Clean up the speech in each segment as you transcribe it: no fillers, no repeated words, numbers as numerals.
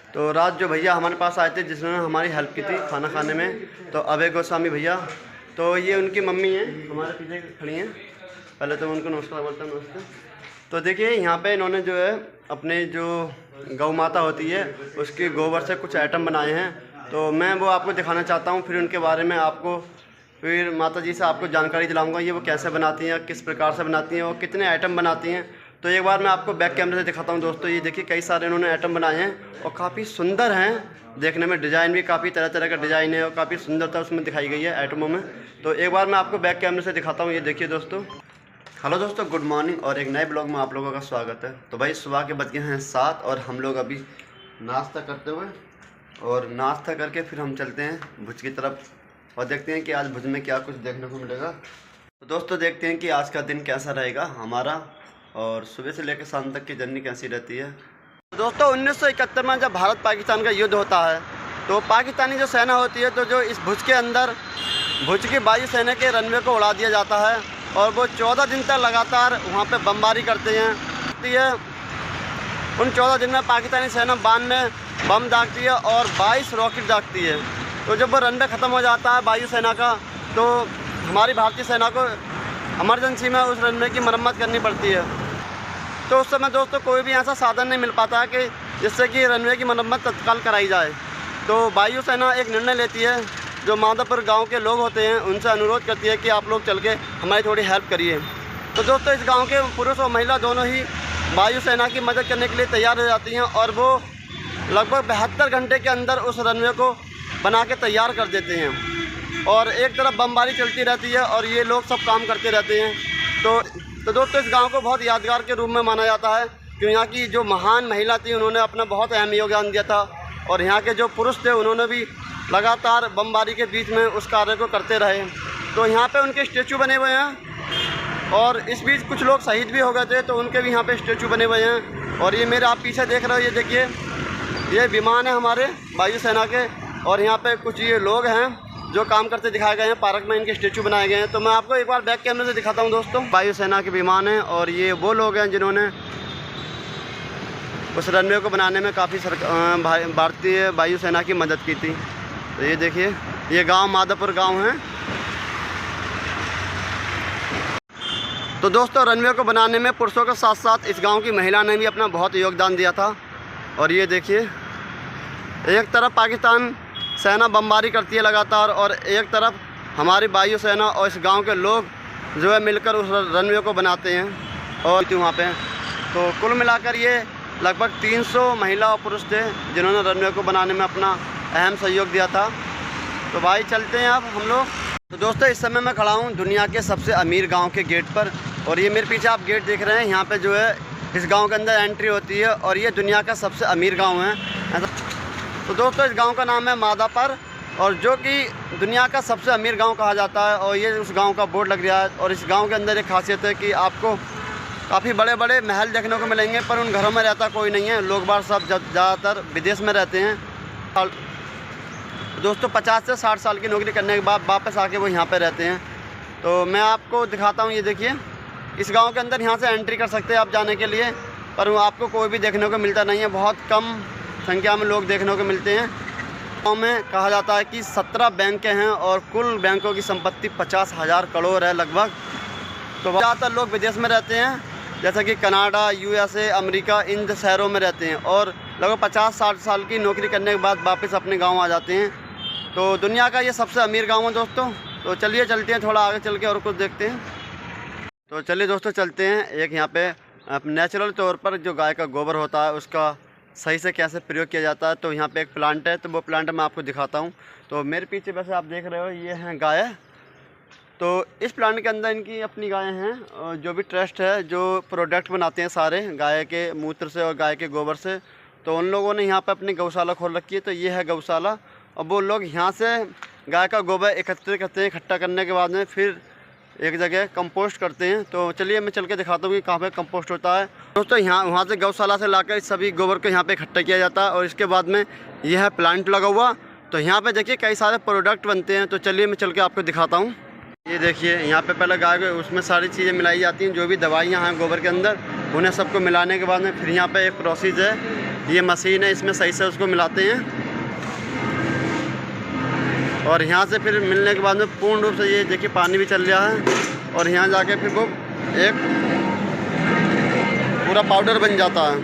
तो रात जो भैया हमारे पास आए थे जिन्होंने हमारी हेल्प की थी खाना खाने में, तो अभय गोस्वामी भैया, तो ये उनकी मम्मी हैं, हमारे पीछे खड़ी हैं। पहले तो उनको नमस्कार बोलता हूँ। नमस्ते। तो देखिए यहाँ पे इन्होंने जो है अपने जो गौ माता होती है उसके गोबर से कुछ आइटम बनाए हैं, तो मैं वो आपको दिखाना चाहता हूँ। फिर उनके बारे में आपको फिर माता जी से आपको जानकारी दिलाऊंगा, ये वो कैसे बनाती हैं, किस प्रकार से बनाती हैं और कितने आइटम बनाती हैं। तो एक बार मैं आपको बैक कैमरे से दिखाता हूं दोस्तों। ये देखिए कई सारे इन्होंने आइटम बनाए हैं और काफ़ी सुंदर हैं देखने में। डिज़ाइन भी काफ़ी तरह तरह का डिज़ाइन है और काफ़ी सुंदरता उसमें दिखाई गई है आइटमों में। तो एक बार मैं आपको बैक कैमरे से दिखाता हूँ। ये देखिए दोस्तों। हेलो दोस्तों, गुड मॉर्निंग और एक नए ब्लॉग में आप लोगों का स्वागत है। तो भाई सुबह के बज गए हैं 7 और हम लोग अभी नाश्ता करते हुए और नाश्ता करके फिर हम चलते हैं भुज की तरफ और देखते हैं कि आज भुज में क्या कुछ देखने को मिलेगा। तो दोस्तों देखते हैं कि आज का दिन कैसा रहेगा हमारा और सुबह से लेकर शाम तक की जर्नी कैसी रहती है। दोस्तों 1971 में जब भारत पाकिस्तान का युद्ध होता है तो पाकिस्तानी जो सेना होती है तो जो इस भुज के अंदर भुज की वायु सेना के रनवे को उड़ा दिया जाता है और वो 14 दिन तक लगातार वहाँ पे बमबारी करते हैं। उन 14 दिन में पाकिस्तानी सेना बांध में बम दागती है और 22 रॉकेट दागती है। तो जब वो रनवे ख़त्म हो जाता है वायु सेना का, तो हमारी भारतीय सेना को इमरजेंसी में उस रनवे की मरम्मत करनी पड़ती है। तो उस समय दोस्तों कोई भी ऐसा साधन नहीं मिल पाता है कि जिससे कि रनवे की मरम्मत तत्काल कराई जाए। तो वायु सेना एक निर्णय लेती है, जो माधवपुर गांव के लोग होते हैं उनसे अनुरोध करती है कि आप लोग चल के हमारी थोड़ी हेल्प करिए। तो दोस्तों इस गांव के पुरुष और महिला दोनों ही वायु सेना की मदद करने के लिए तैयार हो जाती हैं और वो लगभग 72 घंटे के अंदर उस रनवे को बना के तैयार कर देते हैं और एक तरफ बमबारी चलती रहती है और ये लोग सब काम करते रहते हैं। तो दोस्तों इस गांव को बहुत यादगार के रूप में माना जाता है क्योंकि यहाँ की जो महान महिला थी उन्होंने अपना बहुत अहम योगदान दिया था और यहाँ के जो पुरुष थे उन्होंने भी लगातार बमबारी के बीच में उस कार्य को करते रहे। तो यहाँ पे उनके स्टैचू बने हुए हैं और इस बीच कुछ लोग शहीद भी हो गए थे तो उनके भी यहाँ पे स्टैचू बने हुए हैं। और ये मेरे आप पीछे देख रहे हो, ये देखिए ये विमान है हमारे वायुसेना के और यहाँ पे कुछ ये लोग हैं जो काम करते दिखाए गए हैं। पार्क में इनके स्टैचू बनाए गए हैं। तो मैं आपको एक बार बैक कैमरे से दिखाता हूँ दोस्तों। वायुसेना के विमान हैं और ये वो लोग हैं जिन्होंने उस रनवे को बनाने में काफ़ी भारतीय वायुसेना की मदद की थी। तो ये देखिए ये गांव माधवपुर गांव है। तो दोस्तों रनवे को बनाने में पुरुषों के साथ साथ इस गांव की महिला ने भी अपना बहुत योगदान दिया था। और ये देखिए एक तरफ पाकिस्तान सेना बमबारी करती है लगातार और एक तरफ हमारी वायु सेना और इस गांव के लोग जो है मिलकर उस रनवे को बनाते हैं और वहाँ पे। तो कुल मिलाकर ये लगभग 300 महिला और पुरुष थे जिन्होंने रनवे को बनाने में अपना अहम सहयोग दिया था। तो भाई चलते हैं अब हम लोग। तो दोस्तों इस समय मैं खड़ा हूँ दुनिया के सबसे अमीर गांव के गेट पर और ये मेरे पीछे आप गेट देख रहे हैं। यहाँ पे जो है इस गांव के अंदर एंट्री होती है और ये दुनिया का सबसे अमीर गांव है। तो दोस्तों इस गांव का नाम है माधापुर और जो कि दुनिया का सबसे अमीर गांव कहा जाता है और ये उस गांव का बोर्ड लग रहा है। और इस गांव के अंदर एक खासियत है कि आपको काफ़ी बड़े बड़े महल देखने को मिलेंगे पर उन घरों में रहता कोई नहीं है। लोग बाहर सब ज़्यादातर विदेश में रहते हैं। दोस्तों 50 से 60 साल की नौकरी करने के बाद वापस आके वो यहाँ पे रहते हैं। तो मैं आपको दिखाता हूँ। ये देखिए इस गांव के अंदर यहाँ से एंट्री कर सकते हैं आप जाने के लिए, पर आपको कोई भी देखने को मिलता नहीं है। बहुत कम संख्या में लोग देखने को मिलते हैं। गाँव में कहा जाता है कि 17 बैंकें हैं और कुल बैंकों की संपत्ति 50,000 करोड़ है लगभग। तो ज़्यादातर लोग विदेश में रहते हैं जैसे कि कनाडा, USA, अमेरिका, इन शहरों में रहते हैं और लगभग 50-60 साल की नौकरी करने के बाद वापस अपने गांव आ जाते हैं। तो दुनिया का ये सबसे अमीर गांव है दोस्तों। तो चलिए चलते हैं थोड़ा आगे चल के और कुछ देखते हैं। तो चलिए दोस्तों चलते हैं। एक यहाँ पे नेचुरल तौर पर जो गाय का गोबर होता है उसका सही से कैसे प्रयोग किया जाता है। तो यहाँ पे एक प्लांट है, तो वो प्लांट मैं आपको दिखाता हूँ। तो मेरे पीछे वैसे आप देख रहे हो ये हैं गाय। तो इस प्लांट के अंदर इनकी अपनी गायें हैं। जो भी ट्रस्ट है जो प्रोडक्ट बनाते हैं सारे गाय के मूत्र से और गाय के गोबर से, तो उन लोगों ने यहाँ पे अपनी गौशाला खोल रखी है। तो ये है गौशाला और वो लोग यहाँ से गाय का गोबर एकत्रित करते हैं। इकट्ठा करने के बाद में फिर एक जगह कंपोस्ट करते हैं। तो चलिए मैं चल के दिखाता हूँ कि कहाँ पे कंपोस्ट होता है। दोस्तों यहाँ वहाँ से गौशाला से लाकर सभी गोबर को यहाँ पे इकट्ठा किया जाता है और इसके बाद में यह है प्लांट लगा हुआ। तो यहाँ पे देखिए कई सारे प्रोडक्ट बनते हैं। तो चलिए मैं चल के आपको दिखाता हूँ। ये देखिए यहाँ पे पहले गाय को उसमें सारी चीज़ें मिलाई जाती हैं, जो भी दवाइयाँ हैं गोबर के अंदर उन्हें सबको मिलाने के बाद में फिर यहाँ पे एक प्रोसेस है ये मशीन है, इसमें सही से उसको मिलाते हैं और यहाँ से फिर मिलने के बाद में पूर्ण रूप से ये देखिए पानी भी चल रहा है और यहाँ जाके फिर वो एक पूरा पाउडर बन जाता है।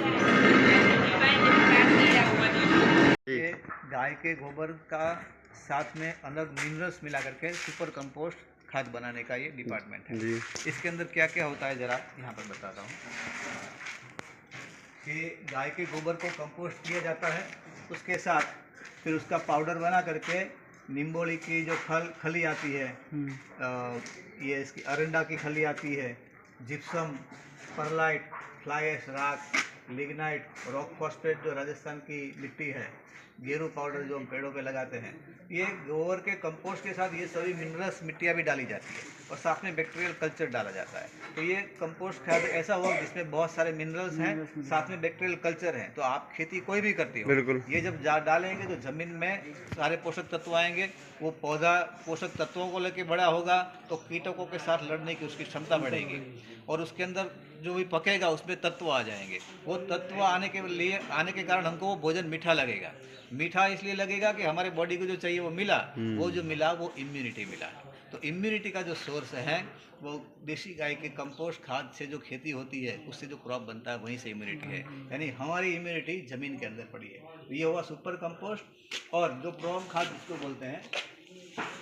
ये गाय के गोबर का साथ में अलग मिनरल्स मिला करके सुपर कंपोस्ट खाद बनाने का ये डिपार्टमेंट है जी। इसके अंदर क्या क्या होता है ज़रा यहाँ पर बताता हूँ कि गाय के गोबर को कंपोस्ट किया जाता है, उसके साथ फिर उसका पाउडर बना करके निम्बोली की जो खली आती है, ये इसकी अरंडा की खली आती है, जिप्सम, परलाइट, फ्लाई ऐश राख, लिग्नाइट, रॉक फॉस्फेट जो राजस्थान की मिट्टी है, गेरू पाउडर जो हम पेड़ों पे लगाते हैं, ये गोबर के कंपोस्ट के साथ ये सभी मिनरल्स मिट्टियाँ भी डाली जाती है और साथ में बैक्टीरियल कल्चर डाला जाता है। तो ये कंपोस्ट खाद ऐसा होगा जिसमें बहुत सारे मिनरल्स हैं, साथ में बैक्टीरियल कल्चर हैं। तो आप खेती कोई भी करती हो, बिल्कुल ये जब डालेंगे तो ज़मीन में सारे पोषक तत्व आएंगे, वो पौधा पोषक तत्वों को लेकर बड़ा होगा तो कीटकों के साथ लड़ने की उसकी क्षमता बढ़ेगी और उसके अंदर जो भी पकेगा उसमें तत्व आ जाएंगे। वो तत्व आने के कारण हमको वो भोजन मीठा लगेगा। मीठा इसलिए लगेगा कि हमारे बॉडी को जो चाहिए वो मिला, वो जो मिला वो इम्यूनिटी मिला। तो इम्यूनिटी का जो सोर्स है वो देसी गाय के कंपोस्ट खाद से जो खेती होती है उससे जो क्रॉप बनता है वहीं से इम्यूनिटी है, यानी हमारी इम्यूनिटी ज़मीन के अंदर पड़ी है। ये हुआ सुपर कंपोस्ट। और जो प्रोम खाद जिसको बोलते हैं,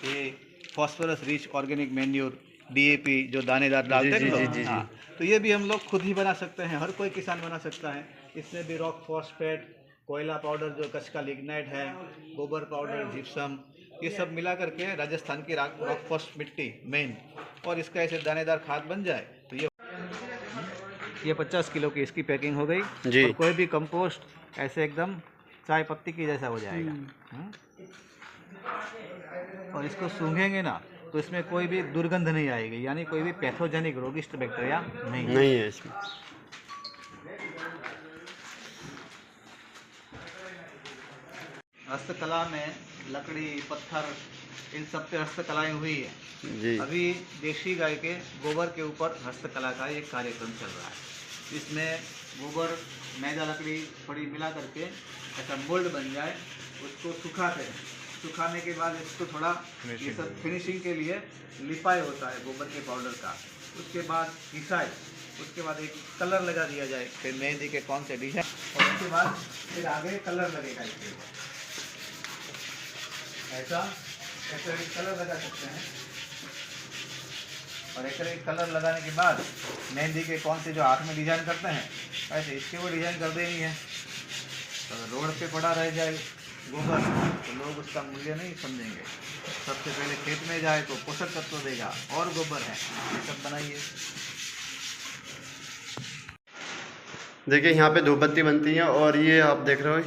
ये phosphorus rich organic manure, DAP जो दानेदार डालते हैं, हाँ, तो ये भी हम लोग खुद ही बना सकते हैं, हर कोई किसान बना सकता है। इसमें भी रॉक फॉस्फेट, कोयला पाउडर जो कच्छ का लिग्नाइट है, गोबर पाउडर, जिप्सम, ये सब मिला करके राजस्थान की रॉक फॉस्फेट मिट्टी मेन, और इसका ऐसे दानेदार खाद बन जाए तो ये 50 किलो की इसकी पैकिंग हो गई जी। और कोई भी कंपोस्ट ऐसे एकदम चाय पत्ती की जैसा हो जाएगा। और इसको सूंघेंगे ना तो इसमें कोई भी दुर्गंध नहीं आएगी, यानी कोई भी पैथोजेनिक रोगिष्ट बैक्टीरिया नहीं है इसमें। हस्तकला में लकड़ी, पत्थर, इन सब पे हस्तकलाएं हुई है जी। अभी देशी गाय के गोबर के ऊपर हस्तकला का एक कार्यक्रम चल रहा है। इसमें गोबर, मैदा, लकड़ी थोड़ी मिला करके ऐसा मोल्ड बन जाए, उसको सुखाते हैं। सुखाने के बाद इसको थोड़ा ये सब फिनिशिंग के लिए लिपाई होता है गोबर के पाउडर का, उसके बाद घिसाई, उसके बाद एक कलर लगा दिया जाए, फिर मेहंदी के कौन से डिजाइन, और उसके बाद फिर आगे कलर लगेगा इसके ऊपर। ऐसा एक्रेलिक कलर लगा सकते हैं और एक्रेलिक कलर लगाने के बाद मेहंदी के कौन से जो हाथ में डिजाइन करते हैं ऐसे इसके वो डिजाइन कर देनी है। तो रोड पे पड़ा रह जाए गोबर तो लोग उसका मूल्य नहीं समझेंगे। सबसे पहले खेत में जाए तो पोषक तत्व देगा और गोबर है, ये सब बनाइए। देखिए यहाँ पे धूपबत्ती बनती है और ये आप देख रहे हो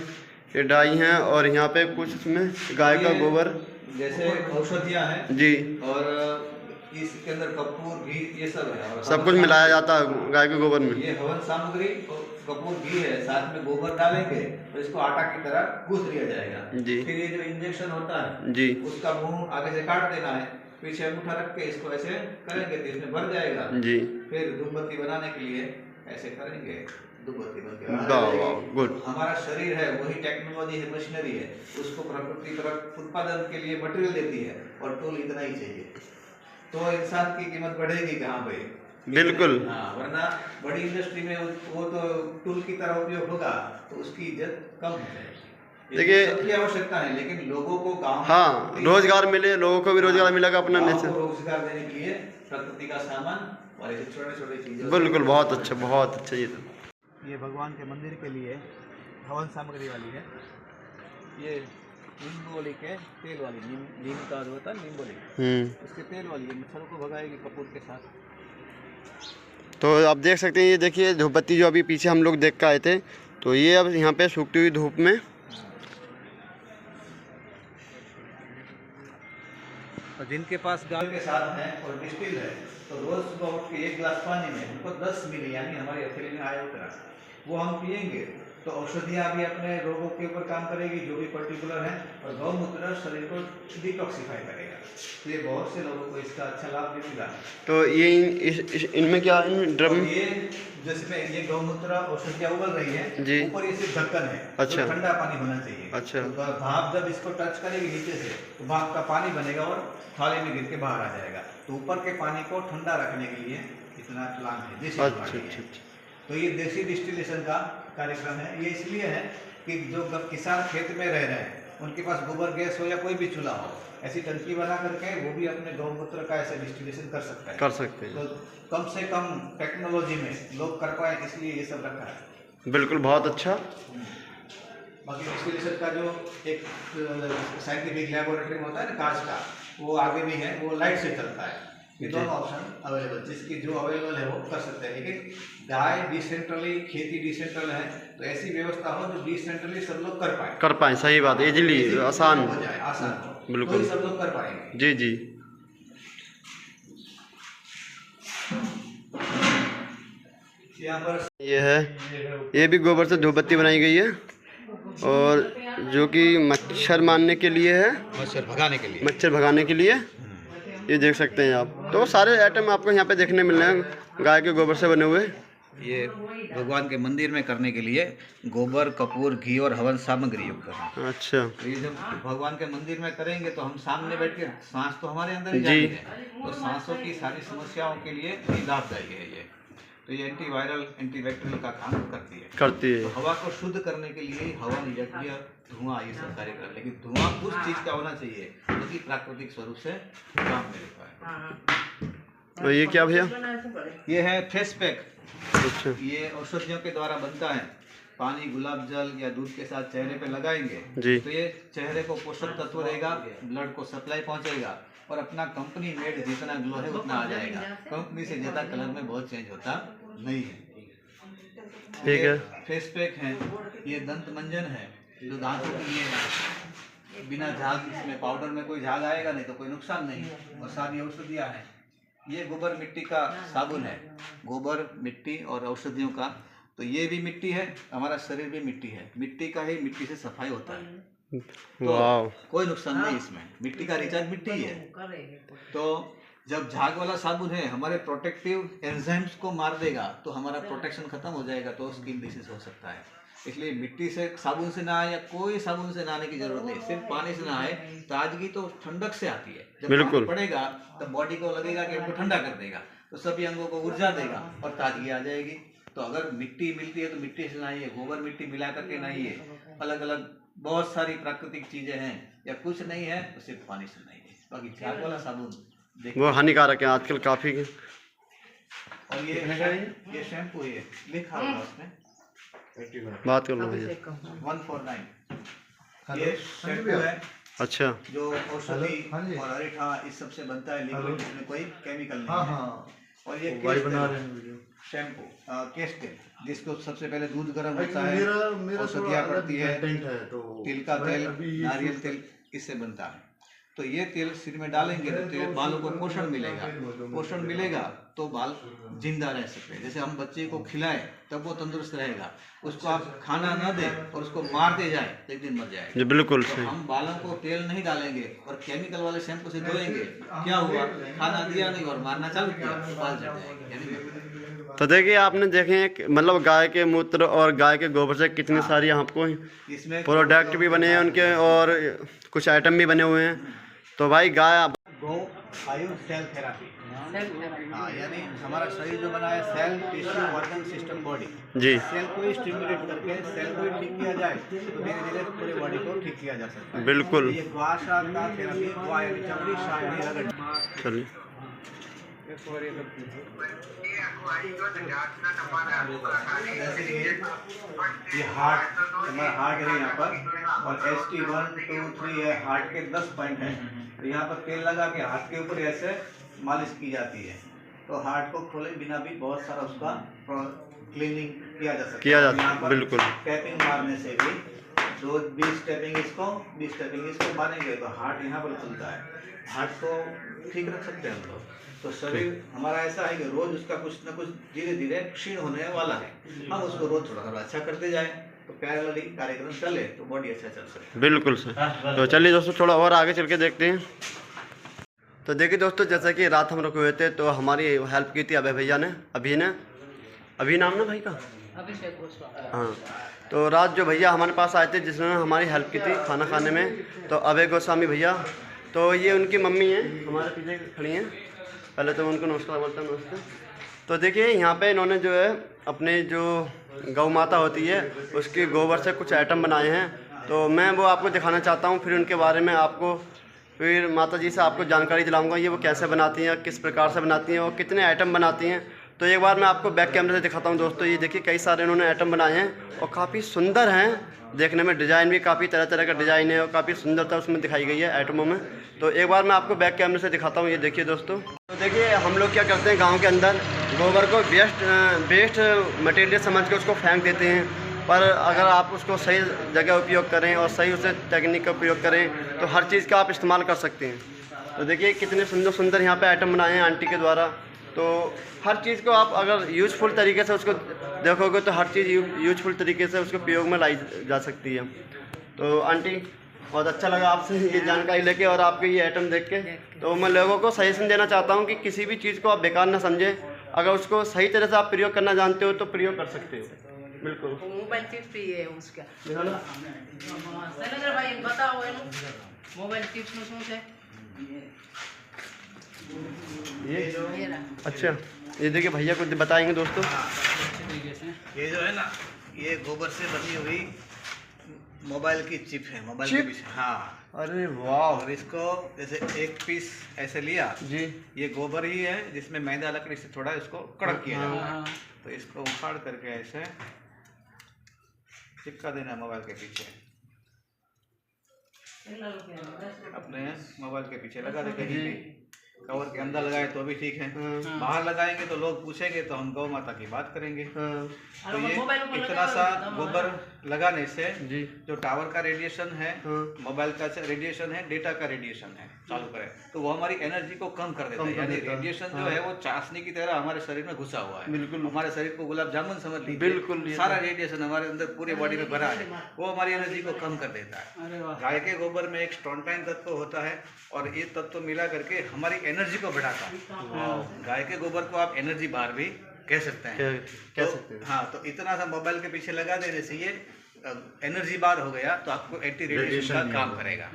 ये डाई हैं और यहाँ पे कुछ इसमें गाय का गोबर जैसे औषधियाँ हैं जी, और इसके अंदर कपूर, घी, ये सब है, सब कुछ मिलाया जाता है गाय के गोबर में। ये हवन सामग्री कपूर, घी है, साथ में गोबर डालेंगे तो इसको आटा की तरह गूंथ लिया जाएगा जी। फिर ये जो इंजेक्शन होता है जी, उसका मुंह आगे से काट देना है, पीछे अंगूठा रख के इसको ऐसे करेंगे तो इसमें भर जाएगा जी। फिर धूपबत्ती बनाने के लिए ऐसे करेंगे, धूपबत्ती बन के गुड। हमारा शरीर है वही टेक्नोलॉजी है, मशीनरी है, उसको प्रकृति तरफ उत्पादन के लिए मटेरियल देती है और टूल इतना ही चाहिए, तो इंसान की कीमत बढ़ेगी कहाँ पे? बिल्कुल हाँ, वरना बड़ी इंडस्ट्री में वो तो टूल की तरह उपयोग होगा तो उसकी इज्जत कम हो जाएगी। देखिए सबकी आवश्यकता है, लेकिन लोगों को गाँव हाँ रोजगार मिले, लोगों को भी रोजगार मिलेगा अपना रोजगार देने के लिए प्रकृति का सामान और ऐसे छोटे छोटे चीजें। बिल्कुल बहुत अच्छा। ये भगवान के मंदिर के लिए हवन सामग्री वाली है, ये नींबोली के तेल वाली, नीम का जो होता है नींबोली, उसके तेल वाली है, मच्छरों को भगाएगी कपूर के साथ। तो आप देख सकते हैं, ये देखिए धूपबत्ती जो अभी पीछे हम लोग देख के आए थे, तो ये अब यहाँ पे सूखती हुई धूप में, और जिनके पास गाय के साथ है और डिस्टिल है तो रोज सुबह उठ के 1 गिलास पानी में हमको 10 मिली यानी हमारी हथेली में आए उतना वो हम पियेंगे तो औषधियाँ भी अपने रोगों के ऊपर काम करेगी जो भी पर्टिकुलर है, और गौमूत्र शरीर को डिटॉक्सिफाई करेगा। तो ये बहुत से लोगों को इसका अच्छा लाभ भी मिला है। तो ये इनमें क्या इन ड्रम ये जिसमें ये गौमूत्र औषधियाँ उबल रही है जी, ऊपर ये सिर्फ ढक्कन है। अच्छा, तो ठंडा पानी होना चाहिए। अच्छा, तो भाप जब इसको टच करेगी नीचे से तो भाप का पानी बनेगा और थाली में गिर के बाहर आ जाएगा। तो ऊपर के पानी को ठंडा रखने के लिए इतना प्लान है, देसी अच्छा, है। तो ये देसी डिस्टिलेशन का कार्यक्रम है। ये इसलिए है कि जो किसान खेत में रह रहे हैं उनके पास गोबर गैस हो या कोई भी चूल्हा हो, ऐसी टंकी बना करके वो भी अपने गौमूत्र का ऐसे डिस्टिलेशन कर सकता है, कर सकते हैं। तो कम से कम टेक्नोलॉजी में लोग कर पाए, इसलिए ये सब रखा है। बिल्कुल, बहुत अच्छा। बाकी डिस्टिलेशन का जो एक साइंटिफिक लेबोरेटरी में होता है ना कांच का, वो आगे भी है, वो लाइट से चलता है। ये दोनों ऑप्शन अवेलेबल, जिसकी जो अवेलेबल है वो कर सकते हैं। लेकिन गाय डिसेंट्रली, खेती डिसेंट्रल है, तो ऐसी व्यवस्था हो जो डिसेंट्रली सब लोग कर पाए। सही बात, इजीली, आसान हो जाए, आसान हो, बिल्कुल, तो सब लोग कर पाएंगे। जी जी। यहाँ पर ये है, ये भी गोबर से धूप बत्ती बनाई गई है, और जो कि मच्छर मारने के लिए है, मच्छर भगाने के लिए, मच्छर भगाने के लिए। ये देख सकते हैं आप, तो सारे आइटम आपको यहाँ पे देखने मिल रहे हैं गाय के गोबर से बने हुए। ये भगवान के मंदिर में करने के लिए गोबर, कपूर, घी और हवन सामग्री युक्त है। अच्छा, तो ये जब भगवान के मंदिर में करेंगे तो हम सामने बैठ के, सांस तो हमारे अंदर ही जाती है, तो सांसों की सारी समस्याओं के लिए लाभदायी है ये। तो ये एंटीवायरल, एंटीबैक्टीरियल का काम करती है। तो हवा को शुद्ध करने के लिए हवन, यज्ञ, धुआं, ये सब कार्य कर, लेकिन धुआं उस चीज का होना चाहिए जो कि प्राकृतिक स्वरूप से काम में लेता है। तो ये क्या भैया? ये है फेस पैक। अच्छा, ये औषधियों के द्वारा बनता है। पानी, गुलाब जल या दूध के साथ चेहरे पे लगाएंगे जी, तो ये चेहरे को पोषक तत्व रहेगा, ब्लड को सप्लाई पहुंचेगा, और अपना कंपनी मेड जितना ग्लो है उतना आ जाएगा। कंपनी से ज्यादा कलर में बहुत चेंज होता नहीं है। ठीक है। फेस पैक है, ये दंत मंजन है जो दांतों के लिए है। बिना झाग, इसमें पाउडर में कोई झाग आएगा नहीं तो कोई नुकसान नहीं, और सारी औषधियाँ हैं। ये गोबर मिट्टी का साबुन है, गोबर, मिट्टी और औषधियों का। तो ये भी मिट्टी है, हमारा शरीर भी मिट्टी है, मिट्टी का ही मिट्टी से सफाई होता है, तो कोई नुकसान नहीं इसमें। मिट्टी का रिचार्ज मिट्टी है। तो जब झाग वाला साबुन है हमारे प्रोटेक्टिव एंजाइम्स को मार देगा तो हमारा प्रोटेक्शन खत्म हो जाएगा, तो स्किन डिसीज हो सकता है। इसलिए मिट्टी से, साबुन से नहाए या कोई साबुन से नहाने की जरूरत नहीं, सिर्फ पानी से नहाए। ताजगी तो ठंडक से आती है, जब बिल्कुल पानी पड़ेगा तब बॉडी को लगेगा कि हमको ठंडा कर देगा, तो सभी अंगों को ऊर्जा देगा और ताजगी आ जाएगी। तो अगर मिट्टी मिलती है तो मिट्टी से नहाइए, गोबर मिट्टी मिला करके नहाइए। अलग अलग बहुत सारी प्राकृतिक चीजें हैं, या कुछ नहीं है तो सिर्फ पानी से नहाइए। बाकी झाग वाला साबुन वो हानिकारक है आजकल काफी। और ये शैम्पू है, लिखा हुआ उसमें, बात कर लो भैया। 149 ये शैम्पू है। अच्छा, जो औषधि और अरीठा इस सब से बनता है, लिक्विड, इसमें कोई केमिकल नहीं है। और ये शैम्पू, केश तेल, जिसको सबसे पहले दूध गर्म होता है, औषधियाँ पड़ती है, तिल का तेल, नारियल तेल, इससे बनता है। तो ये तेल सिर में डालेंगे तो तेल बालों को पोषण मिलेगा, पोषण मिलेगा तो बाल जिंदा रह सकते हैं। जैसे हम बच्चे को खिलाएं तब वो तंदुरुस्त रहेगा, उसको आप खाना ना दें और उसको मारते जाए तो एक दिन मर जाएगा। बिल्कुल तो हम बालों को तेल नहीं डालेंगे और केमिकल वाले शैम्पू से धोएंगे, क्या हुआ, खाना दिया नहीं और मारना चालू किया, बाल झड़ जाएंगे। तो देखिए, आपने देखे मतलब गाय के मूत्र और गाय के गोबर से कितनी सारी आपको इसमें प्रोडक्ट भी बने हैं उनके, और कुछ आइटम भी बने हुए हैं। तो भाई गाय गो आयु सेल थेरापी, हाँ, यानी हमारा शरीर जो बना है cell, tissue, organ, system, body जी, सेल को स्टिमुलेट करके सेल को ठीक किया जाए तो धीरे धीरे पूरे बॉडी को ठीक किया जा सकता है। बिल्कुल। ये ग्वाशा का थेरापी, ग्वा यानी चमड़ी, शा यानी रगड़। चलिए, ये हार्ट, हमारा हार्ट है यहाँ पर, और ST1, 2, 3 है, हार्ट के 10 पॉइंट हैं। तो यहाँ पर तेल लगा के हाथ के ऊपर ऐसे मालिश की जाती है, तो हार्ट को खोले बिना भी बहुत सारा उसका क्लीनिंग किया जा सकता है। बिल्कुल। टैपिंग मारने से भी 20 टैपिंग इसको, 20 टैपिंग इसको मारेंगे तो हार्ट यहाँ पर खुलता है, हार्ट को ठीक रख सकते हैं हम लोग। तो शरीर हमारा ऐसा है कि रोज उसका कुछ न कुछ धीरे धीरे क्षीण होने वाला है, हम उसको रोज थोड़ा थोड़ा अच्छा करते जाए। तो पैरेलली कार्यक्रम चले तो बॉडी अच्छा चल सके। बिल्कुल सर। तो चलिए दोस्तों थोड़ा और आगे चल के देखते हैं। तो देखिए दोस्तों, जैसा कि रात हम रुके हुए थे तो हमारी हेल्प की थी अभय भैया ने, अभी नाम ना भाई का, अभिषेक गोस्वामी। हाँ। तो रात जो भैया हमारे पास आए थे जिन्होंने हमारी हेल्प की थी खाना खाने में, तो अभय गोस्वामी भैया, तो ये उनकी मम्मी हैं, हमारे पीछे खड़ी हैं। पहले तो उनको नमस्कार बोलता हूँ, नमस्ते। तो देखिए यहाँ पे इन्होंने जो है अपने जो गौ माता होती है उसके गोबर से कुछ आइटम बनाए हैं, तो मैं वो आपको दिखाना चाहता हूँ। फिर उनके बारे में आपको फिर माता जी से आपको जानकारी दिलाऊंगा, ये वो कैसे बनाती हैं, किस प्रकार से बनाती हैं और कितने आइटम बनाती हैं। तो एक बार मैं आपको बैक कैमरे से दिखाता हूं दोस्तों। ये देखिए कई सारे इन्होंने आइटम बनाए हैं और काफ़ी सुंदर हैं देखने में, डिज़ाइन भी काफ़ी तरह तरह का डिज़ाइन है और काफ़ी सुंदरता उसमें दिखाई गई है आइटमों में। तो एक बार मैं आपको बैक कैमरे से दिखाता हूँ। ये देखिए दोस्तों, तो देखिए हम लोग क्या करते हैं, गाँव के अंदर गोबर को वेस्ट मटेरियल समझ के उसको फेंक देते हैं, पर अगर आप उसको सही जगह उपयोग करें और सही उसे टेक्निक का उपयोग करें तो हर चीज़ का आप इस्तेमाल कर सकते हैं। तो देखिए कितने सुंदर सुंदर यहाँ पे आइटम बनाए हैं आंटी के द्वारा। तो हर चीज़ को आप अगर यूजफुल तरीके से उसको देखोगे तो हर चीज़ यूजफुल तरीके से उसको प्रयोग में लाई जा सकती है। तो आंटी बहुत अच्छा लगा आपसे ये जानकारी लेके और आपके ये आइटम देख के। तो मैं लोगों को सजेशन देना चाहता हूँ कि किसी भी चीज़ को आप बेकार ना समझें, अगर उसको सही तरह से आप प्रयोग करना जानते हो तो प्रयोग कर सकते हो। बिल्कुल। मोबाइल टिप्स भी है उसका। शैलेंद्र भाई बताओ मोबाइल टिप्स में શું છે? ये अच्छा, ये देखिए भैया को बताएंगे दोस्तों। ये जो है ना, ये गोबर से बनी हुई मोबाइल की चिप है, मोबाइल के पीछे। हाँ, अरे वाह। और इसको जैसे एक पीस ऐसे लिया जी, ये गोबर ही है जिसमें मैदा लकड़ी से थोड़ा इसको कड़क किया जाता है। तो इसको उखाड़ करके ऐसे चिपका देना है मोबाइल के पीछे, अपने मोबाइल के पीछे लगा दे। कहीं भी कवर के अंदर लगाए तो भी ठीक है, बाहर लगाएंगे तो लोग पूछेंगे तो हम गौ माता की बात करेंगे। तो ये इतना सा गोबर लगाने से जो टावर का रेडिएशन है, मोबाइल का रेडिएशन है, डेटा का रेडिएशन है चालू करें तो वो हमारी एनर्जी को कम कर देता है। यानी रेडिएशन जो है वो चाशनी की तरह हमारे शरीर में घुसा हुआ है। बिल्कुल, हमारे शरीर को गुलाब जामुन समझ लीजिए। बिल्कुल, सारा रेडिएशन हमारे अंदर पूरे बॉडी में भरा है, वो हमारी एनर्जी को कम कर देता है। गाय के गोबर में एक स्टोनटाइन तत्व होता है और ये तत्व मिला करके हमारी एनर्जी को बढ़ाता है। गाय के गोबर को आप एनर्जी बार भी कह सकते हैं। हाँ, तो इतना सा मोबाइल के पीछे लगा देने से ये एनर्जी बार हो गया तो आपको एंटी रेडिएशन का काम करेगा।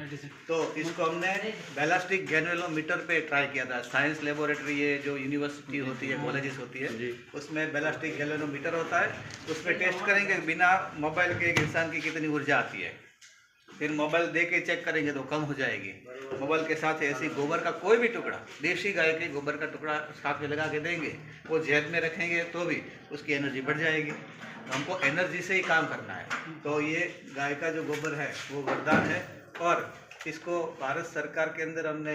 तो इसको हमने बैलिस्टिक गैल्वेनोमीटर पे ट्राई किया था। साइंस लेबोरेटरी, ये जो यूनिवर्सिटी होती है, कॉलेजेस होती है, उसमें बैलिस्टिक गैल्वेनोमीटर होता है। उसमें टेस्ट करेंगे बिना मोबाइल के एक इंसान की कितनी ऊर्जा आती है, फिर मोबाइल दे के चेक करेंगे तो कम हो जाएगी। मोबाइल के साथ ऐसी गोबर का कोई भी टुकड़ा, देशी गाय के गोबर का टुकड़ा साथ में लगा के देंगे, वो जेब में रखेंगे तो भी उसकी एनर्जी बढ़ जाएगी। तो हमको एनर्जी से ही काम करना है। तो ये गाय का जो गोबर है वो वरदान है और इसको भारत सरकार के अंदर हमने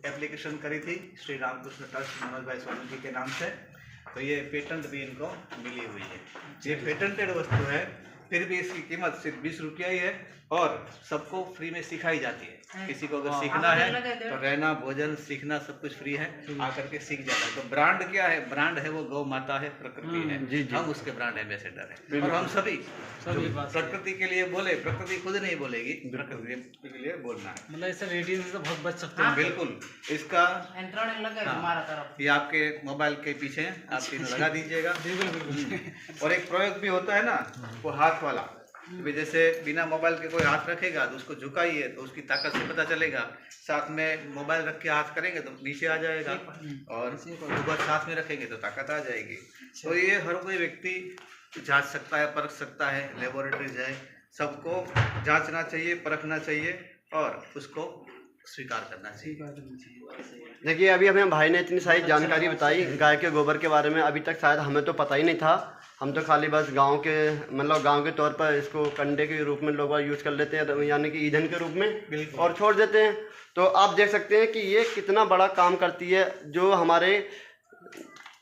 एप्लीकेशन करी थी श्री रामकृष्ण ट्रस्ट मनोज भाई स्वामी जी के नाम से। तो ये पेटेंट भी इनको मिली हुई है। ये पेटेंटेड वस्तु है, फिर भी इसकी कीमत सिर्फ 20 रुपया ही है और सबको फ्री में सिखाई जाती है। किसी को अगर सीखना है तो रहना, भोजन, सीखना सब कुछ फ्री है, आकर के सीख जाता है। तो ब्रांड क्या है? ब्रांड है वो गौ माता है, प्रकृति है। हम उसके ब्रांड एम्बेसडर हैं और हम सभी प्रकृति के लिए बोले, प्रकृति खुद नहीं बोलेगी, प्रकृति के लिए बोलना है। मतलब इससे रेडिएशन से बहुत बच सकते हैं। बिल्कुल, इसका ये आपके मोबाइल के पीछे आप तीनों लगा दीजिएगा। और एक प्रयोग भी होता है ना, वो हाथ वाला, जैसे बिना मोबाइल के कोई हाथ रखेगा तो उसको झुकाइए तो उसकी ताकत से पता चलेगा। साथ में मोबाइल रख के हाथ करेंगे तो नीचे आ जाएगा और ऊपर साथ में रखेंगे तो ताकत आ जाएगी। तो ये हर कोई व्यक्ति जांच सकता है, परख सकता है। लेबोरेटरीज है, सबको जांचना चाहिए, परखना चाहिए और उसको स्वीकार करना चाहिए। देखिए अभी हमें भाई ने इतनी सारी जानकारी बताई गाय के गोबर के बारे में, अभी तक शायद हमें तो पता ही नहीं था। हम तो खाली बस गांव के तौर पर इसको कंडे के रूप में लोग यूज़ कर लेते हैं, यानी कि ईंधन के रूप में, और छोड़ देते हैं। तो आप देख सकते हैं कि ये कितना बड़ा काम करती है। जो हमारे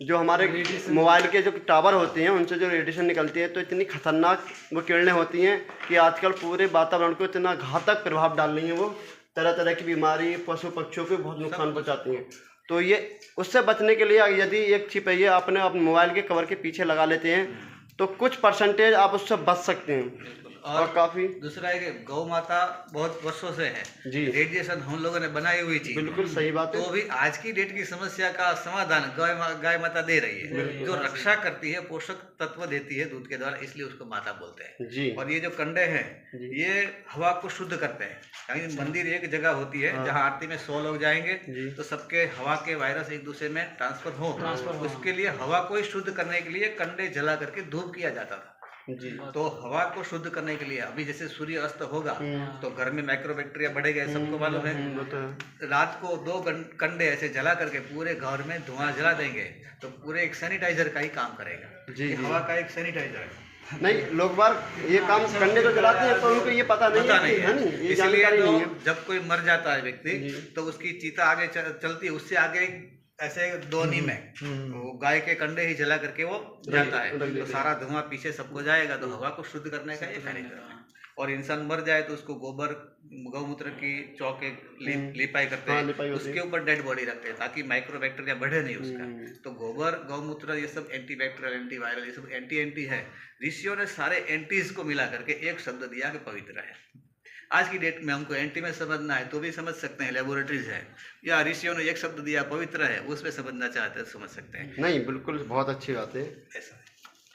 मोबाइल के जो टावर होते हैं उनसे जो रेडिएशन निकलती है तो इतनी खतरनाक वो किरणें होती हैं कि आजकल पूरे वातावरण को इतना घातक प्रभाव डाल रही हैं। वो तरह तरह की बीमारी, पशु पक्षियों को बहुत नुकसान पहुंचाती हैं। तो ये उससे बचने के लिए यदि एक चिप है ये अपने मोबाइल के कवर के पीछे लगा लेते हैं तो कुछ परसेंटेज आप उससे बच सकते हैं। बिल्कुल। और काफी दूसरा है कि गौ माता बहुत वर्षों से है जी, रेडिएशन हम लोगों ने बनाई हुई चीज, बिल्कुल सही बात है। तो भी आज की डेट की समस्या का समाधान गाय माता दे रही है, जो रक्षा करती है, पोषक तत्व देती है दूध के द्वारा, इसलिए उसको माता बोलते हैं जी, और ये जो कंडे हैं जी, ये हवा को शुद्ध करते हैं। कहीं मंदिर एक जगह होती है जहाँ आरती में 100 लोग जाएंगे जी, तो सबके हवा के वायरस एक दूसरे में ट्रांसफर हो, उसके लिए हवा को ही शुद्ध करने के लिए कंडे जला करके धूप किया जाता था। जी, तो हवा को शुद्ध करने के लिए अभी जैसे सूर्य अस्त होगा तो घर में माइक्रोबैक्टीरिया बढ़ेगा, सबको मालूम है। वो तो है। रात को 2 कंडे ऐसे जला करके पूरे घर में धुआं जला देंगे तो पूरे एक सैनिटाइजर का ही काम करेगा। जी, ये जी। हवा का एक सैनिटाइजर है। नहीं, लोग बार ये काम कंडे तो जलाते हैं, पर उनको ये पता नहीं है कि, है नहीं, ये इसलिए जानकारी तो नहीं है। जब कोई मर जाता है व्यक्ति जी। तो उसकी चिता आगे चलती है, उससे आगे ऐसे दोनी में वो गाय के कंडे ही जला करके वो जाता है, रख देते तो सारा धुआं पीछे सबको जाएगा, तो हवा को शुद्ध करने का ये कार्यक्रम है। और इंसान मर जाए तो उसको गोबर गौमूत्र की चौके लिपाई करते हाँ, हैं, लिपाई होती उसके ऊपर डेड बॉडी रखते हैं ताकि माइक्रोबैक्टीरिया बढ़े नहीं उसका। तो गोबर गौमूत्र ये सब एंटीबैक्टीरियल एंटीवायरल ये सब एंटी है। ऋषियों ने सारे एंटीज को मिला करके एक शब्द दिया कि पवित्र है। आज की डेट में हमको एंटी में समझना है तो भी समझ सकते हैं, लेबोरेटरीज है, या ऋषियों ने एक शब्द दिया पवित्र है, उसमें समझना चाहते हैं समझ सकते हैं। नहीं, बिल्कुल बहुत अच्छी बात है। ऐसा है।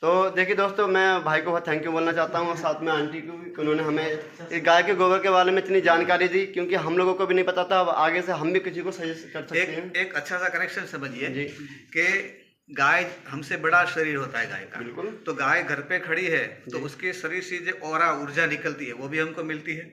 तो देखिए दोस्तों, मैं भाई को बहुत थैंक यू बोलना चाहता हूँ और साथ में आंटी को भी, उन्होंने हमें इस गाय के गोबर के बारे में इतनी जानकारी दी, क्योंकि हम लोगों को भी नहीं पता था। अब आगे से हम भी किसी को सजेस्ट कर सकते हैं। एक अच्छा सा कनेक्शन समझिए जी, कि गाय हमसे बड़ा शरीर होता है गाय का, बिल्कुल। तो गाय घर पे खड़ी है तो उसके शरीर से जो ऑरा ऊर्जा निकलती है वो भी हमको मिलती है,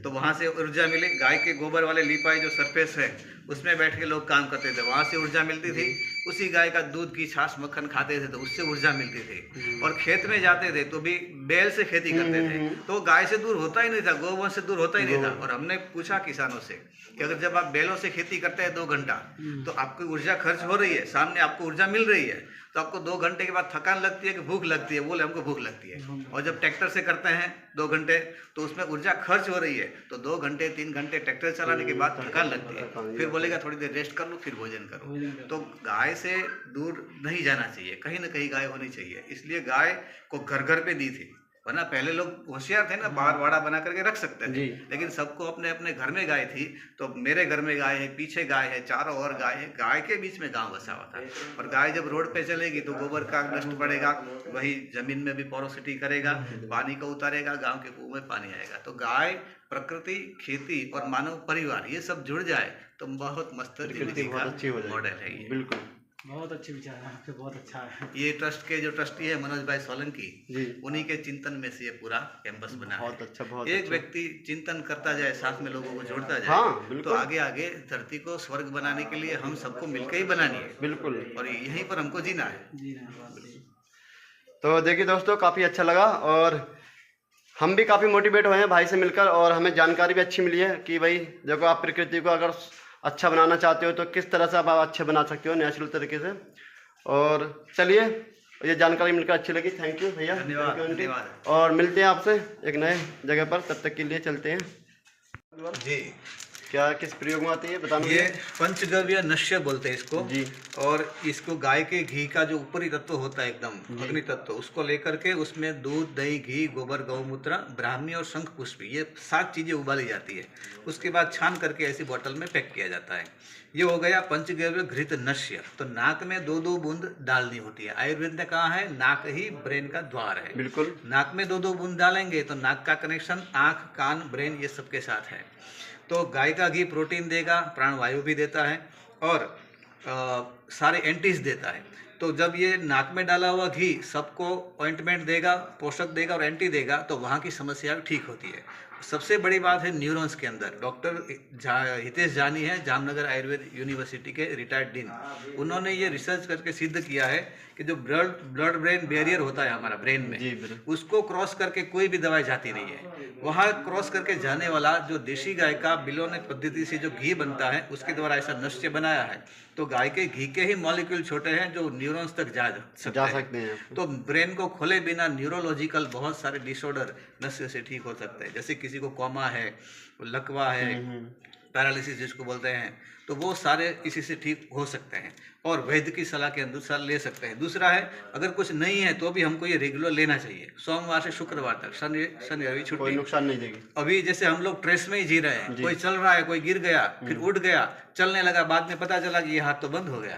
तो वहां से ऊर्जा मिली। गाय के गोबर वाले लिपाई जो सरफेस है उसमें बैठ के लोग काम करते थे, वहां से ऊर्जा मिलती थी। उसी गाय का दूध की छाछ मक्खन खाते थे तो उससे ऊर्जा मिलती थी। और खेत में जाते थे तो भी बैल से खेती करते थे, तो गाय से दूर होता ही नहीं था, गोवंश से दूर होता ही नहीं था। और हमने पूछा किसानों से कि अगर जब आप बैलों से खेती करते हैं 2 घंटा तो आपकी ऊर्जा खर्च हो रही है, सामने आपको ऊर्जा मिल रही है, तो आपको 2 घंटे के बाद थकान लगती है कि भूख लगती है? बोले हमको भूख लगती है। और जब ट्रैक्टर से करते हैं 2 घंटे तो उसमें ऊर्जा खर्च हो रही है, तो 2 घंटे 3 घंटे ट्रैक्टर चलाने के बाद थकान लगती है, फिर बोलेगा थोड़ी देर रेस्ट कर लो फिर भोजन करो। तो गाय से दूर नहीं जाना चाहिए, कहीं ना कहीं गाय होनी चाहिए। इसलिए गाय को घर घर पे दी थी, वरना पहले लोग होशियार थे ना, बाहर वाड़ा बना करके रख सकते थे, लेकिन सबको अपने अपने घर में गाय थी। तो मेरे घर में गाय है, पीछे गाय है, चारों ओर गाय है, गाय के बीच में गांव बसा हुआ था। और गाय जब रोड पे चलेगी तो गोबर का नष्ट पड़ेगा, वही जमीन में भी पोरोसिटी करेगा, पानी को उतारेगा, गांव के कुएं में पानी आएगा। तो गाय, प्रकृति, खेती और मानव परिवार ये सब जुड़ जाए तो बहुत मस्त जिंदगी का मॉडल है ये। बिल्कुल, बहुत अच्छे विचार हैं आपके, बहुत अच्छा है। ये ट्रस्ट के जो ट्रस्टी है मनोज भाई सोलंकी जी, उन्हीं के चिंतन में से ये पूरा कैंपस बना है। बहुत अच्छा, बहुत एक अच्छा। व्यक्ति चिंतन करता जाए, साथ में लोगों को जोड़ता जाए, हाँ, बिल्कुल। तो आगे आगे धरती को स्वर्ग बनाने के लिए हम सबको मिलकर ही बनानी है, बिल्कुल। और यहीं पर हमको जीना है। जी हाँ, बात सही। तो देखिए दोस्तों, काफ़ी अच्छा लगा और हम भी काफ़ी मोटिवेट हुए हैं भाई से मिलकर, और हमें जानकारी भी अच्छी मिली है कि भाई देखो, आप प्रकृति को अगर अच्छा बनाना चाहते हो तो किस तरह से आप अच्छे बना सकते हो नेचुरल तरीके से। और चलिए, ये जानकारी मिलकर अच्छी लगी। थैंक यू भैया, धन्यवाद, Thank you, आंटी। धन्यवाद। और मिलते हैं आपसे एक नए जगह पर, तब तक के लिए चलते हैं। जी, क्या किस प्रयोग में आती है बताना ये भैया? पंचगव्य नश्य बोलते हैं इसको जी, और इसको गाय के घी का जो ऊपरी तत्व होता है एकदम अग्नि तत्व, उसको लेकर के उसमें दूध, दही, घी, गोबर, गौमूत्र, ब्राह्मी और शंख पुष्पी, ये 7 चीजें उबाली जाती है। उसके बाद छान करके ऐसी बोतल में पैक किया जाता है। ये हो गया पंचगव्य घृत नश्य। तो नाक में 2-2 बूंद डालनी होती है। आयुर्वेद ने कहा है नाक ही ब्रेन का द्वार है। बिल्कुल। नाक में 2-2 बूंद डालेंगे तो नाक का कनेक्शन आँख, कान, ब्रेन ये सबके साथ है। तो गाय का घी प्रोटीन देगा, प्राणवायु भी देता है और सारे एंटीज देता है। तो जब ये नाक में डाला हुआ घी सबको ऑइंटमेंट देगा, पोषक देगा और एंटी देगा, तो वहाँ की समस्या ठीक होती है। सबसे बड़ी बात है न्यूरॉन्स के अंदर। डॉक्टर हितेश जानी है, जामनगर आयुर्वेद यूनिवर्सिटी के रिटायर्ड डीन, उन्होंने ये रिसर्च करके सिद्ध किया है कि जो ब्लड ब्रेन बैरियर होता है हमारा ब्रेन में, उसको क्रॉस करके कोई भी दवाई जाती नहीं है। वहाँ क्रॉस करके जाने वाला जो देशी गाय का बिलोने पद्धति से जो घी बनता है, उसके द्वारा ऐसा नश्य बनाया है। तो गाय के घी के ही मॉलिक्यूल छोटे हैं जो न्यूरॉन्स तक जा सकते हैं। तो ब्रेन को खोले बिना न्यूरोलॉजिकल बहुत सारे डिसऑर्डर नश्य से ठीक हो सकते हैं। जैसे किसी को कोमा है, लकवा है, पैरालिसिस जिसको बोलते हैं, तो वो सारे इसी से ठीक हो सकते हैं और वैद्य की सलाह के अनुसार ले सकते हैं। दूसरा है, अगर कुछ नहीं है तो भी हमको ये रेगुलर लेना चाहिए, सोमवार से शुक्रवार तक, शनि रवि छुट्टी, कोई नुकसान नहीं देगी। अभी जैसे हम लोग ट्रेस में ही जी रहे हैं, कोई चल रहा है, कोई गिर गया, फिर उठ गया, चलने लगा, बाद में पता चला कि ये हाथ तो बंद हो गया।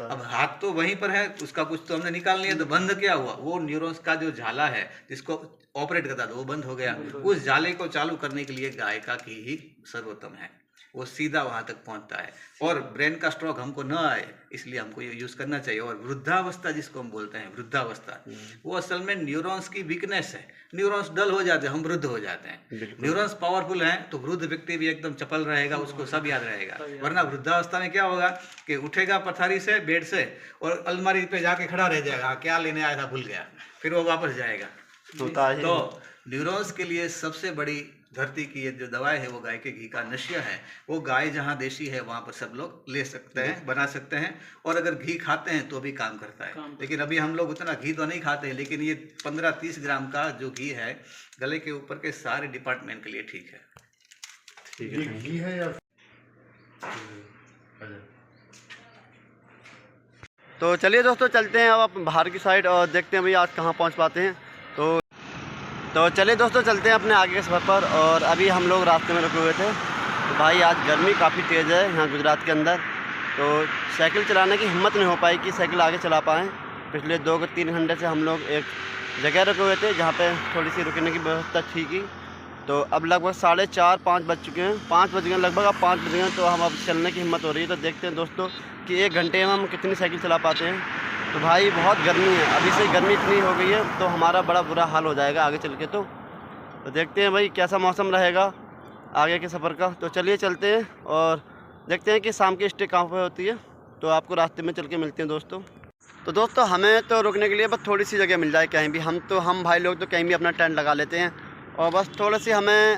अब हाथ तो वहीं पर है, उसका कुछ तो हमने निकाल लिया, तो बंद क्या हुआ, वो न्यूरॉन्स का जो झाला है जिसको ऑपरेट करता था वो बंद हो गया। उस झाले को चालू करने के लिए गायिका की ही सर्वोत्तम है, वो सीधा वहां तक पहुंचता है। और ब्रेन का स्ट्रोक हमको न आए इसलिए हमको ये यूज करना चाहिए। और वृद्धावस्था जिसको हम बोलते हैं, वृद्धावस्था, वो असल में न्यूरॉन्स की वीकनेस है। न्यूरॉन्स डल हो जाते हैं, हम वृद्ध हो जाते हैं। न्यूरॉन्स पावरफुल हैं तो वृद्ध व्यक्ति भी एकदम चपल रहेगा, उसको सब याद रहेगा। वरना वृद्धावस्था में क्या होगा कि उठेगा पथारी से, बेड से, और अलमारी पे जाके खड़ा रह जाएगा, क्या लेने आया था भूल गया, फिर वो वापस जाएगा। तो न्यूरॉन्स के लिए सबसे बड़ी धरती की ये जो दवाई है वो गाय के घी का नशिया है। वो गाय जहाँ देशी है वहाँ पर सब लोग ले सकते हैं, बना सकते हैं, और अगर घी खाते हैं तो भी काम करता है। लेकिन अभी हम लोग उतना घी तो नहीं खाते हैं, लेकिन ये 15-30 ग्राम का जो घी है गले के ऊपर के सारे डिपार्टमेंट के लिए ठीक है। घी है या तो चलिए दोस्तों, चलते हैं अब बाहर की साइड और देखते हैं भाई आज कहाँ पहुँच पाते हैं। तो चलिए दोस्तों, चलते हैं अपने आगे के सफ़र पर। और अभी हम लोग रास्ते में रुके हुए थे। तो भाई आज गर्मी काफ़ी तेज़ है यहाँ गुजरात के अंदर, तो साइकिल चलाने की हिम्मत नहीं हो पाई कि साइकिल आगे चला पाएँ। पिछले 2-3 घंटे से हम लोग एक जगह रुके हुए थे जहाँ पे थोड़ी सी रुकने की व्यवस्था थी की। तो अब लगभग 4:30-5 बज चुके हैं, 5 बज गए लगभग, अब 5 बज गए। तो हम अब चलने की हिम्मत हो रही है। तो देखते हैं दोस्तों कि 1 घंटे में हम कितनी साइकिल चला पाते हैं। तो भाई बहुत गर्मी है, अभी से गर्मी इतनी हो गई है तो हमारा बड़ा बुरा हाल हो जाएगा आगे चल के। तो देखते हैं भाई कैसा मौसम रहेगा आगे के सफ़र का। तो चलिए चलते हैं और देखते हैं कि शाम की स्टे कहाँ पर होती है। तो आपको रास्ते में चल के मिलते हैं दोस्तों। तो दोस्तों हमें तो रुकने के लिए बस थोड़ी सी जगह मिल जाए कहीं भी, हम भाई लोग तो कहीं भी अपना टेंट लगा लेते हैं। और बस थोड़ी सी हमें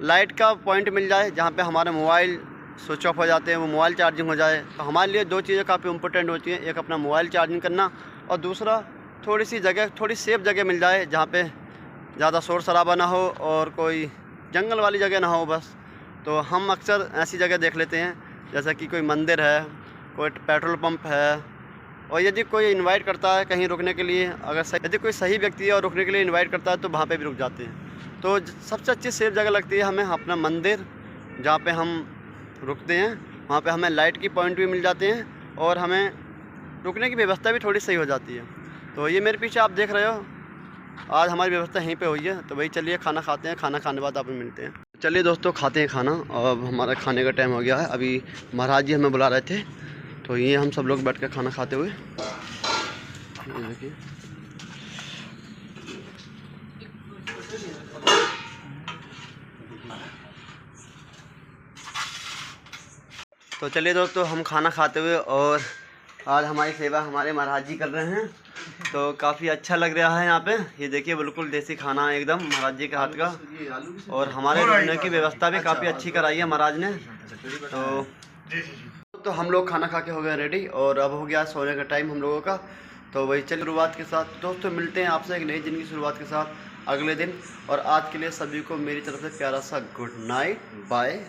लाइट का पॉइंट मिल जाए जहाँ पे हमारे मोबाइल स्विच ऑफ हो जाते हैं, वो मोबाइल चार्जिंग हो जाए। तो हमारे लिए 2 चीज़ें काफ़ी इंपॉर्टेंट होती हैं, एक अपना मोबाइल चार्जिंग करना, और दूसरा थोड़ी सी जगह, थोड़ी सेफ जगह मिल जाए जहाँ पे ज़्यादा शोर शराबा ना हो और कोई जंगल वाली जगह ना हो बस। तो हम अक्सर ऐसी जगह देख लेते हैं जैसा कि कोई मंदिर है, कोई पेट्रोल पंप है, और यदि कोई इनवाइट करता है कहीं रुकने के लिए, यदि कोई सही व्यक्ति है और रुकने के लिए इनवाइट करता है तो वहाँ पे भी रुक जाते हैं। तो सबसे अच्छी सेफ जगह लगती है हमें अपना मंदिर, जहाँ पे हम रुकते हैं। वहाँ पे हमें लाइट की पॉइंट भी मिल जाते हैं और हमें रुकने की व्यवस्था भी थोड़ी सही हो जाती है। तो ये मेरे पीछे आप देख रहे हो, आज हमारी व्यवस्था यहीं पे हुई है। तो भाई चलिए खाना खाते हैं, खाना खाने के बाद आप मिलते हैं। चलिए दोस्तों खाते हैं खाना, और अब हमारा खाने का टाइम हो गया है। अभी महाराज जी हमें बुला रहे थे, तो ये हम सब लोग बैठ कर खाना खाते हुए, देखिए। तो चलिए दोस्तों हम खाना खाते हुए, और आज हमारी सेवा हमारे महाराज जी कर रहे हैं, तो काफ़ी अच्छा लग रहा है यहाँ पे। ये देखिए बिल्कुल देसी खाना एकदम महाराज जी के हाथ का, और हमारे रुकने की व्यवस्था भी काफ़ी अच्छी कराई है महाराज ने। तो हम लोग खाना खा के हो गए रेडी, और अब हो गया सोने का टाइम हम लोगों का। तो वही चल शुरुआत के साथ दोस्तों मिलते हैं आपसे एक नई दिन की शुरुआत के साथ अगले दिन। और आज के लिए सभी को मेरी तरफ से प्यारा सा गुड नाइट, बाय।